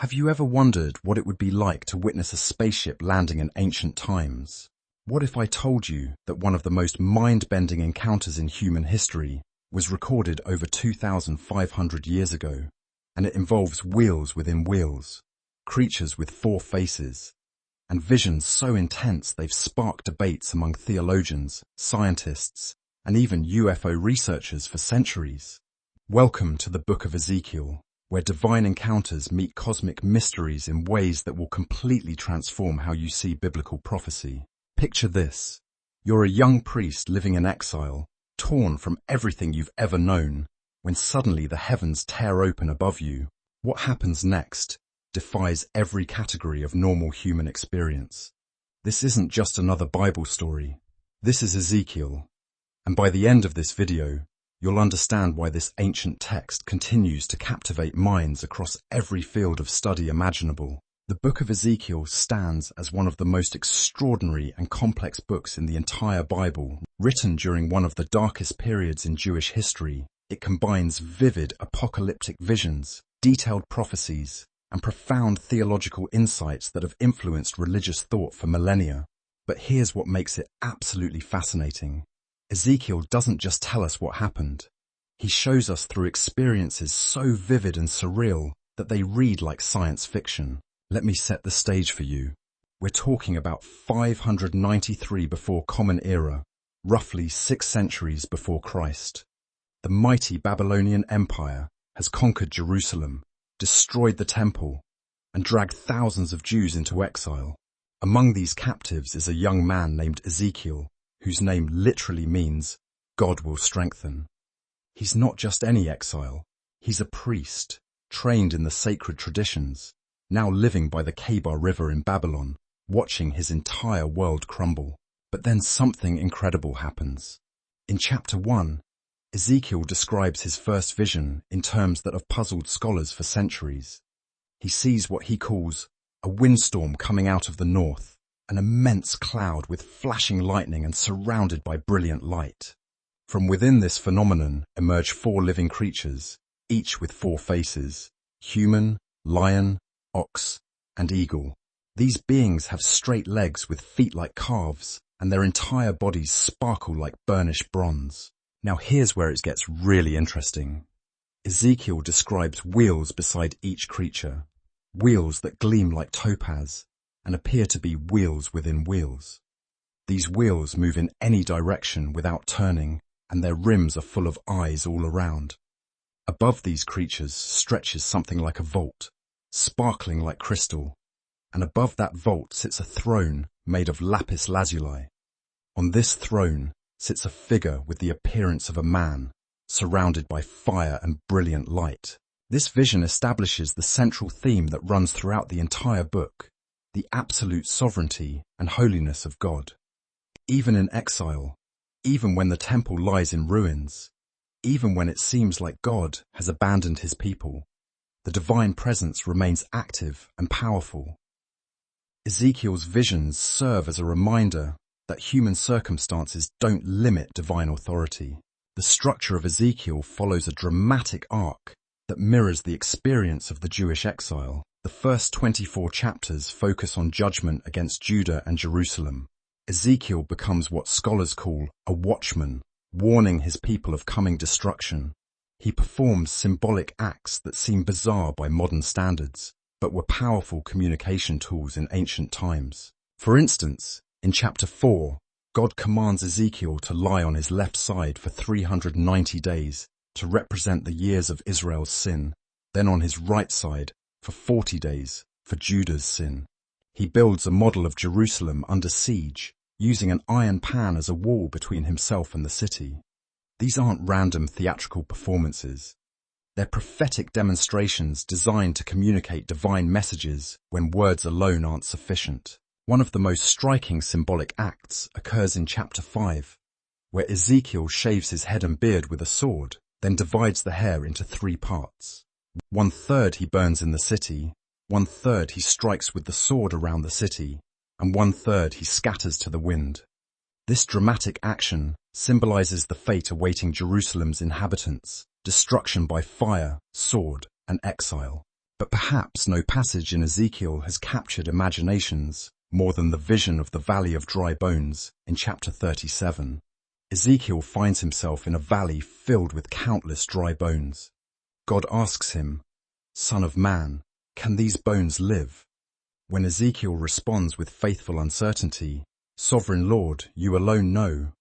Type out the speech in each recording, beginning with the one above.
Have you ever wondered what it would be like to witness a spaceship landing in ancient times? What if I told you that one of the most mind-bending encounters in human history was recorded over 2,500 years ago, and it involves wheels within wheels, creatures with four faces, and visions so intense they've sparked debates among theologians, scientists, and even UFO researchers for centuries? Welcome to the Book of Ezekiel, where divine encounters meet cosmic mysteries in ways that will completely transform how you see biblical prophecy. Picture this. You're a young priest living in exile, torn from everything you've ever known, when suddenly the heavens tear open above you. What happens next defies every category of normal human experience. This isn't just another Bible story. This is Ezekiel. And by the end of this video, you'll understand why this ancient text continues to captivate minds across every field of study imaginable. The Book of Ezekiel stands as one of the most extraordinary and complex books in the entire Bible. Written during one of the darkest periods in Jewish history, it combines vivid apocalyptic visions, detailed prophecies, and profound theological insights that have influenced religious thought for millennia. But here's what makes it absolutely fascinating. Ezekiel doesn't just tell us what happened. He shows us through experiences so vivid and surreal that they read like science fiction. Let me set the stage for you. We're talking about 593 before Common Era, roughly 6 centuries before Christ. The mighty Babylonian Empire has conquered Jerusalem, destroyed the temple, and dragged thousands of Jews into exile. Among these captives is a young man named Ezekiel, whose name literally means God will strengthen. He's not just any exile. He's a priest, trained in the sacred traditions, now living by the Kebar River in Babylon, watching his entire world crumble. But then something incredible happens. In chapter 1, Ezekiel describes his first vision in terms that have puzzled scholars for centuries. He sees what he calls a windstorm coming out of the north, an immense cloud with flashing lightning and surrounded by brilliant light. From within this phenomenon emerge 4 living creatures, each with 4 faces: human, lion, ox, and eagle. These beings have straight legs with feet like calves, and their entire bodies sparkle like burnished bronze. Now here's where it gets really interesting. Ezekiel describes wheels beside each creature, wheels that gleam like topaz, and appear to be wheels within wheels. These wheels move in any direction without turning, and their rims are full of eyes all around. Above these creatures stretches something like a vault, sparkling like crystal, and above that vault sits a throne made of lapis lazuli. On this throne sits a figure with the appearance of a man, surrounded by fire and brilliant light. This vision establishes the central theme that runs throughout the entire book: the absolute sovereignty and holiness of God. Even in exile, even when the temple lies in ruins, even when it seems like God has abandoned his people, the divine presence remains active and powerful. Ezekiel's visions serve as a reminder that human circumstances don't limit divine authority. The structure of Ezekiel follows a dramatic arc that mirrors the experience of the Jewish exile. The first 24 chapters focus on judgment against Judah and Jerusalem. Ezekiel becomes what scholars call a watchman, warning his people of coming destruction. He performs symbolic acts that seem bizarre by modern standards, but were powerful communication tools in ancient times. For instance, in chapter 4, God commands Ezekiel to lie on his left side for 390 days to represent the years of Israel's sin, then on his right side for 40 days for Judah's sin. He builds a model of Jerusalem under siege, using an iron pan as a wall between himself and the city. These aren't random theatrical performances. They're prophetic demonstrations designed to communicate divine messages when words alone aren't sufficient. One of the most striking symbolic acts occurs in chapter 5, where Ezekiel shaves his head and beard with a sword, then divides the hair into 3 parts. 1/3 he burns in the city, 1/3 he strikes with the sword around the city, and 1/3 he scatters to the wind. This dramatic action symbolizes the fate awaiting Jerusalem's inhabitants: destruction by fire, sword, and exile. But perhaps no passage in Ezekiel has captured imaginations more than the vision of the Valley of Dry Bones in chapter 37. Ezekiel finds himself in a valley filled with countless dry bones. God asks him, "Son of man, can these bones live?" When Ezekiel responds with faithful uncertainty, "Sovereign Lord, you alone know,"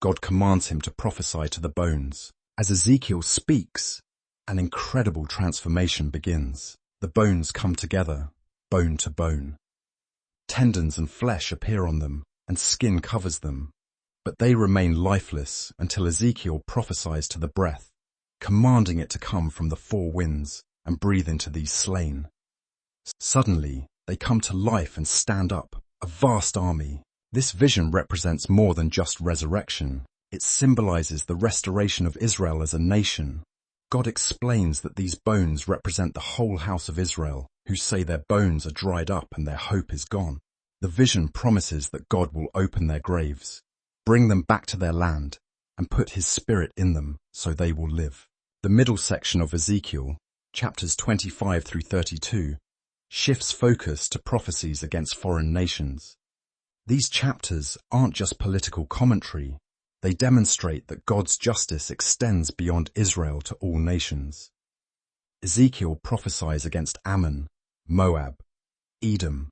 God commands him to prophesy to the bones. As Ezekiel speaks, an incredible transformation begins. The bones come together, bone to bone. Tendons and flesh appear on them, and skin covers them. But they remain lifeless until Ezekiel prophesies to the breath, commanding it to come from the four winds and breathe into these slain. Suddenly, they come to life and stand up, a vast army. This vision represents more than just resurrection. It symbolizes the restoration of Israel as a nation. God explains that these bones represent the whole house of Israel, who say their bones are dried up and their hope is gone. The vision promises that God will open their graves, bring them back to their land, and put his spirit in them so they will live. The middle section of Ezekiel, chapters 25 through 32, shifts focus to prophecies against foreign nations. These chapters aren't just political commentary. They demonstrate that God's justice extends beyond Israel to all nations. Ezekiel prophesies against Ammon, Moab, Edom,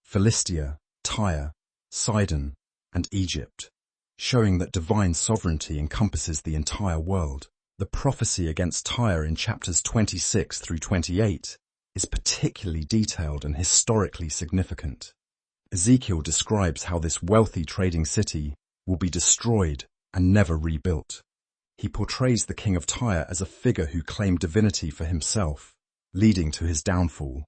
Philistia, Tyre, Sidon, and Egypt, showing that divine sovereignty encompasses the entire world. The prophecy against Tyre in chapters 26 through 28 is particularly detailed and historically significant. Ezekiel describes how this wealthy trading city will be destroyed and never rebuilt. He portrays the king of Tyre as a figure who claimed divinity for himself, leading to his downfall.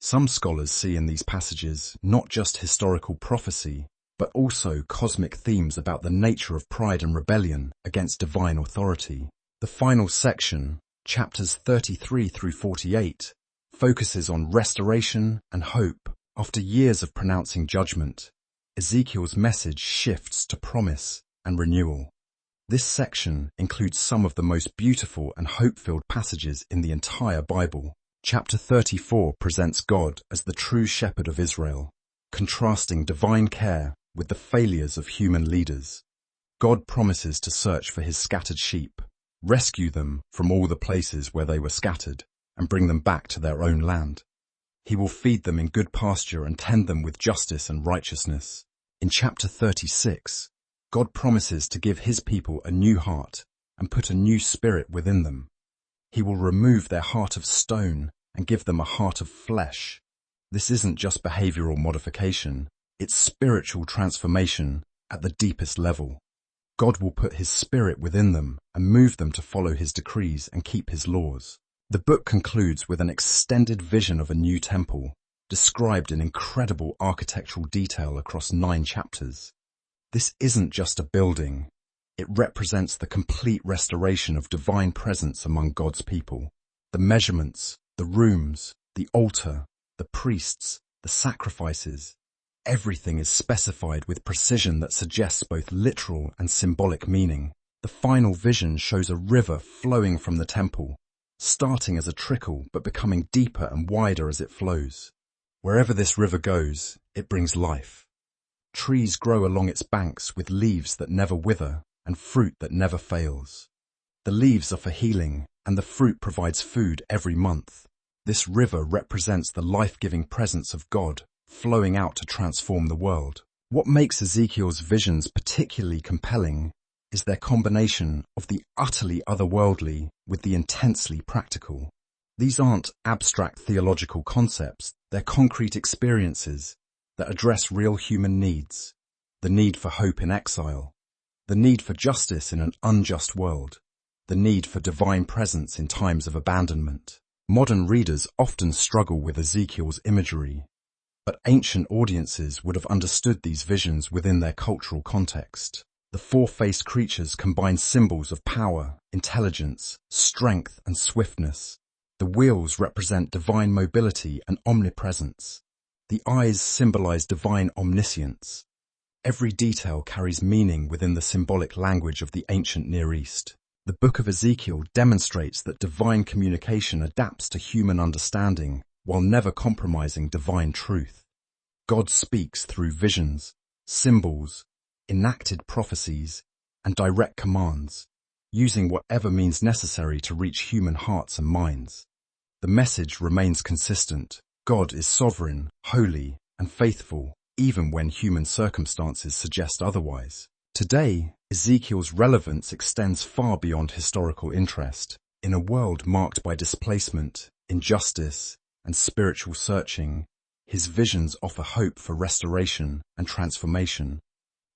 Some scholars see in these passages not just historical prophecy, but also cosmic themes about the nature of pride and rebellion against divine authority. The final section, chapters 33 through 48, focuses on restoration and hope. After years of pronouncing judgment, Ezekiel's message shifts to promise and renewal. This section includes some of the most beautiful and hope-filled passages in the entire Bible. Chapter 34 presents God as the true shepherd of Israel, contrasting divine care with the failures of human leaders. God promises to search for his scattered sheep, rescue them from all the places where they were scattered, and bring them back to their own land. He will feed them in good pasture and tend them with justice and righteousness. In chapter 36, God promises to give his people a new heart and put a new spirit within them. He will remove their heart of stone and give them a heart of flesh. This isn't just behavioral modification, it's spiritual transformation at the deepest level. God will put his spirit within them and move them to follow his decrees and keep his laws. The book concludes with an extended vision of a new temple, described in incredible architectural detail across 9 chapters. This isn't just a building. It represents the complete restoration of divine presence among God's people. The measurements, the rooms, the altar, the priests, the sacrifices, everything is specified with precision that suggests both literal and symbolic meaning. The final vision shows a river flowing from the temple, starting as a trickle but becoming deeper and wider as it flows. Wherever this river goes, it brings life. Trees grow along its banks with leaves that never wither and fruit that never fails. The leaves are for healing, and the fruit provides food every month. This river represents the life-giving presence of God, flowing out to transform the world. What makes Ezekiel's visions particularly compelling is their combination of the utterly otherworldly with the intensely practical. These aren't abstract theological concepts, they're concrete experiences that address real human needs. The need for hope in exile, the need for justice in an unjust world, the need for divine presence in times of abandonment. Modern readers often struggle with Ezekiel's imagery, but ancient audiences would have understood these visions within their cultural context. The four-faced creatures combine symbols of power, intelligence, strength, and swiftness. The wheels represent divine mobility and omnipresence. The eyes symbolize divine omniscience. Every detail carries meaning within the symbolic language of the ancient Near East. The Book of Ezekiel demonstrates that divine communication adapts to human understanding while never compromising divine truth. God speaks through visions, symbols, enacted prophecies, and direct commands, using whatever means necessary to reach human hearts and minds. The message remains consistent. God is sovereign, holy, and faithful, even when human circumstances suggest otherwise. Today, Ezekiel's relevance extends far beyond historical interest. In a world marked by displacement, injustice, and spiritual searching, his visions offer hope for restoration and transformation.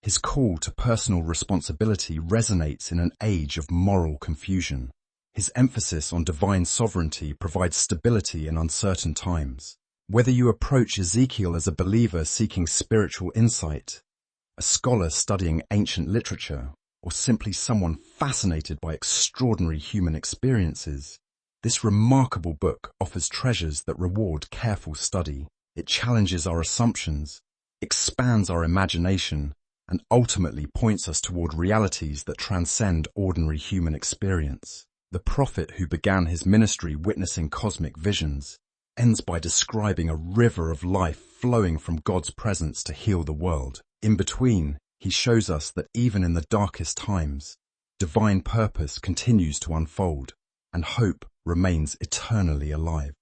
His call to personal responsibility resonates in an age of moral confusion. His emphasis on divine sovereignty provides stability in uncertain times. Whether you approach Ezekiel as a believer seeking spiritual insight, a scholar studying ancient literature, or simply someone fascinated by extraordinary human experiences, this remarkable book offers treasures that reward careful study. It challenges our assumptions, expands our imagination, and ultimately points us toward realities that transcend ordinary human experience. The prophet who began his ministry witnessing cosmic visions ends by describing a river of life flowing from God's presence to heal the world. In between, he shows us that even in the darkest times, divine purpose continues to unfold, and hope remains eternally alive.